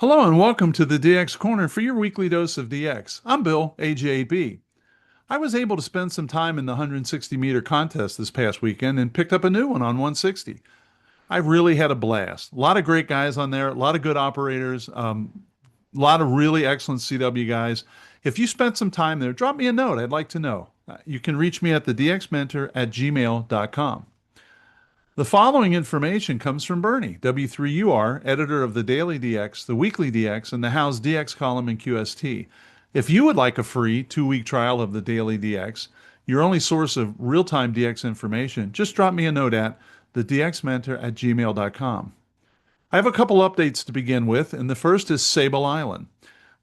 Hello and welcome to the DX Corner for your weekly dose of DX. I'm Bill, AJ8B. I was able to spend some time in the 160-meter contest this past weekend and picked up a new one on 160. I really had a blast. A lot of great guys on there, a lot of good operators, a lot of really excellent CW guys. If you spent some time there, drop me a note. I'd like to know. You can reach me at thedxmentor@gmail.com. The following information comes from Bernie, W3UR, editor of the Daily DX, the Weekly DX, and the How's DX column in QST. If you would like a free 2-week trial of the Daily DX, your only source of real-time DX information, just drop me a note at thedxmentor@gmail.com. I have a couple updates to begin with, and the first is Sable Island.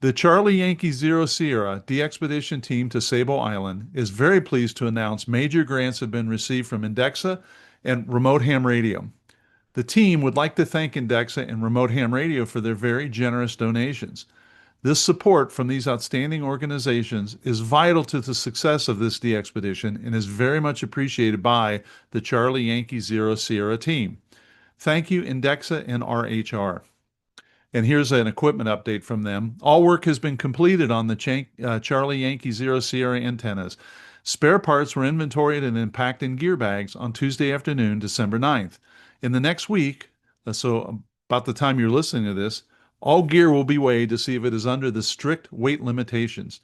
The Charlie Yankee Zero Sierra DXpedition team to Sable Island is very pleased to announce major grants have been received from Indexa and Remote Ham Radio. The team would like to thank Indexa and Remote Ham Radio for their very generous donations. This support from these outstanding organizations is vital to the success of this DXpedition and is very much appreciated by the Charlie Yankee Zero Sierra team. Thank you, Indexa and RHR. And here's an equipment update from them. All work has been completed on the Charlie Yankee Zero Sierra antennas. Spare parts were inventoried and packed in gear bags on Tuesday afternoon, December 9th. In the next week, so about the time you're listening to this, all gear will be weighed to see if it is under the strict weight limitations.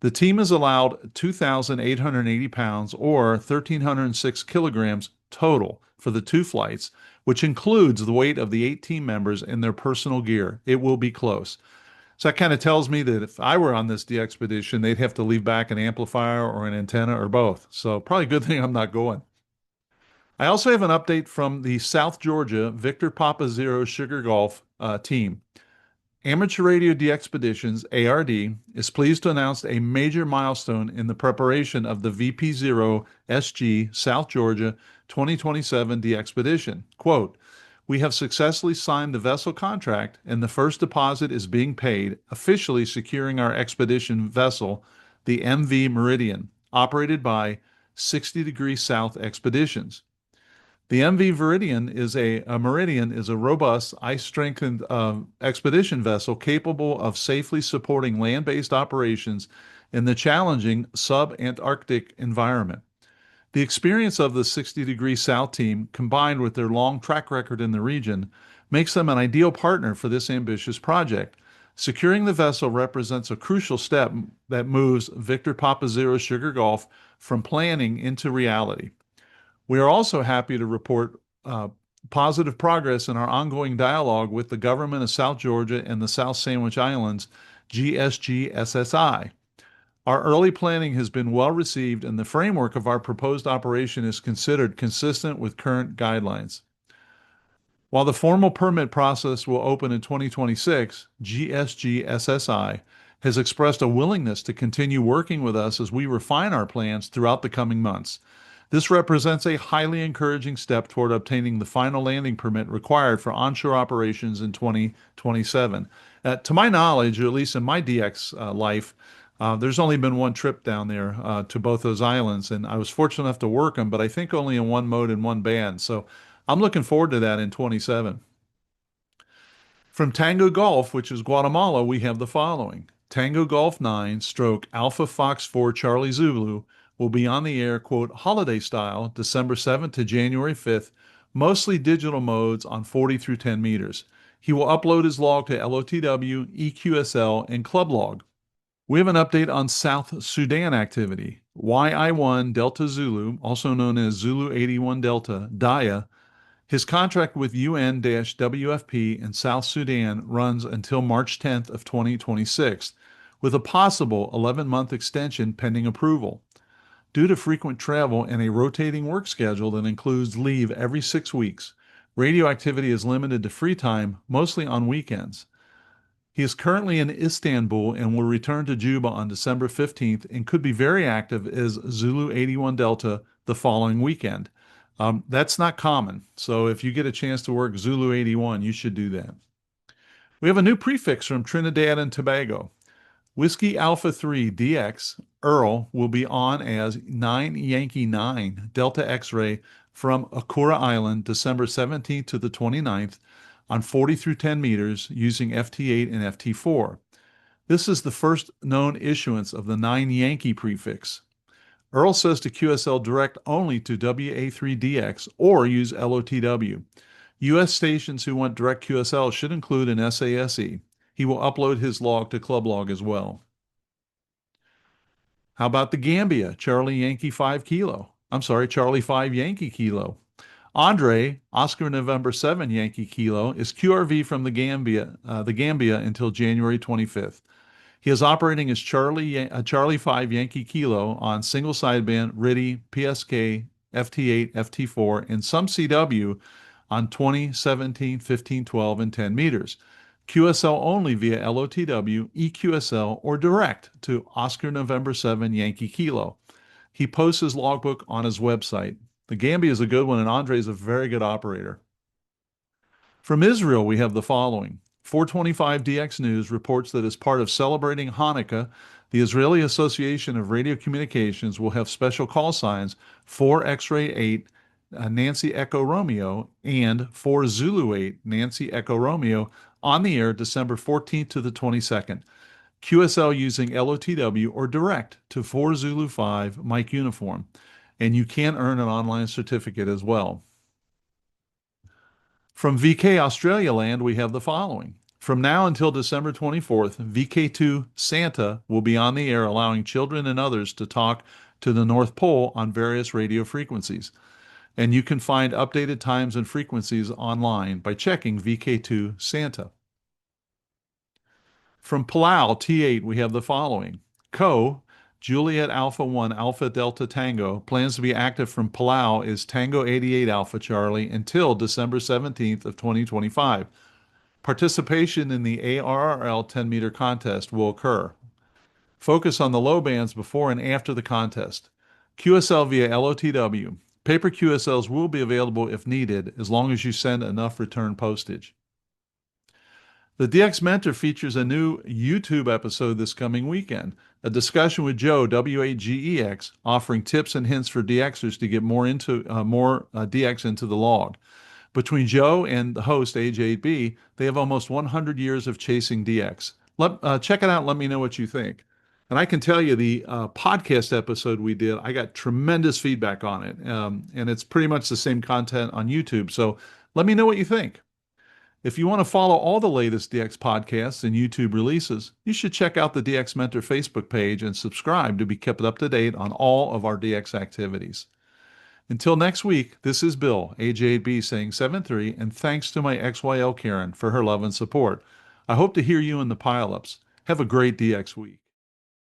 The team is allowed 2,880 pounds or 1,306 kilograms total for the 2 flights, which includes the weight of the 8 team members and their personal gear. It will be close. So that kind of tells me that if I were on this DXpedition, they'd have to leave back an amplifier or an antenna or both. So probably a good thing I'm not going. I also have an update from the South Georgia Victor Papa Zero Sugar Golf team. Amateur Radio DXpeditions, ARD, is pleased to announce a major milestone in the preparation of the VP0 SG South Georgia 2027 DXpedition. Quote, "We have successfully signed the vessel contract and the first deposit is being paid, officially securing our expedition vessel, the MV Meridian, operated by 60 Degrees South Expeditions. The MV Meridian is a robust, ice-strengthened expedition vessel capable of safely supporting land-based operations in the challenging sub-Antarctic environment. The experience of the 60 Degrees South team, combined with their long track record in the region, makes them an ideal partner for this ambitious project. Securing the vessel represents a crucial step that moves Victor Papa Zero Sugar Golf from planning into reality. We are also happy to report positive progress in our ongoing dialogue with the government of South Georgia and the South Sandwich Islands, GSGSSI. Our early planning has been well received, and the framework of our proposed operation is considered consistent with current guidelines. While the formal permit process will open in 2026, GSGSSI has expressed a willingness to continue working with us as we refine our plans throughout the coming months. This represents a highly encouraging step toward obtaining the final landing permit required for onshore operations in 2027. To my knowledge, or at least in my DX life, there's only been one trip down there to both those islands, and I was fortunate enough to work them, but I think only in one mode and one band. So I'm looking forward to that in 27. From Tango Golf, which is Guatemala, we have the following. Tango Golf 9 stroke Alpha Fox 4 Charlie Zulu will be on the air, quote, holiday style, December 7th to January 5th, mostly digital modes on 40 through 10 meters. He will upload his log to LoTW, eQSL, and Club Log. We have an update on South Sudan activity. YI1 Delta Zulu, also known as Zulu 81 Delta, Diya, his contract with UN-WFP in South Sudan runs until March 10th of 2026, with a possible 11-month extension pending approval. Due to frequent travel and a rotating work schedule that includes leave every 6 weeks, radio activity is limited to free time, mostly on weekends. He is currently in Istanbul and will return to Juba on December 15th and could be very active as Zulu 81 Delta the following weekend. That's not common, so if you get a chance to work Zulu 81, you should do that. We have a new prefix from Trinidad and Tobago. Whiskey Alpha 3 DX Earl will be on as 9 Yankee 9 Delta X-ray from Arouca Island, December 17th to the 29th, on 40 through 10 meters using FT8 and FT4. This is the first known issuance of the 9 Yankee prefix. Earl says to QSL direct only to WA3DX or use LoTW. U.S. stations who want direct QSL should include an SASE. He will upload his log to ClubLog as well. How about the Gambia? Charlie 5 Yankee Kilo. Andre, Oscar November 7 Yankee Kilo, is QRV from the Gambia until January 25th. He is operating as Charlie 5 Yankee Kilo on single sideband, RTTY, PSK, FT8, FT4, and some CW on 20, 17, 15, 12, and 10 meters. QSL only via LoTW, eQSL, or direct to Oscar November 7 Yankee Kilo. He posts his logbook on his website. The Gambia is a good one, and Andre is a very good operator. From Israel, we have the following. 425DX News reports that as part of celebrating Hanukkah, the Israeli Association of Radio Communications will have special call signs 4 X-Ray 8, Nancy Echo Romeo, and 4 Zulu 8, Nancy Echo Romeo, on the air December 14th to the 22nd. QSL using LoTW or direct to 4 Zulu 5 Mike Uniform. And you can earn an online certificate as well. From VK Australia Land, we have the following. From now until December 24th, VK2 Santa will be on the air allowing children and others to talk to the North Pole on various radio frequencies. And you can find updated times and frequencies online by checking VK2 Santa. From Palau T8, we have the following. Juliet Alpha 1 Alpha Delta Tango plans to be active from Palau is Tango 88 Alpha Charlie until December 17th of 2025. Participation in the ARRL 10-meter contest will occur. Focus on the low bands before and after the contest. QSL via LoTW. Paper QSLs will be available if needed as long as you send enough return postage. The DX Mentor features a new YouTube episode this coming weekend, a discussion with Joe, WAGEX, offering tips and hints for DXers to get more DX into the log. Between Joe and the host, AJ8B, they have almost 100 years of chasing DX. Check it out and let me know what you think. And I can tell you the podcast episode we did, I got tremendous feedback on it. And it's pretty much the same content on YouTube. So let me know what you think. If you want to follow all the latest DX podcasts and YouTube releases, you should check out the DX Mentor Facebook page and subscribe to be kept up to date on all of our DX activities. Until next week, this is Bill, AJ8B, saying 7-3, and thanks to my XYL Karen for her love and support. I hope to hear you in the pileups. Have a great DX week.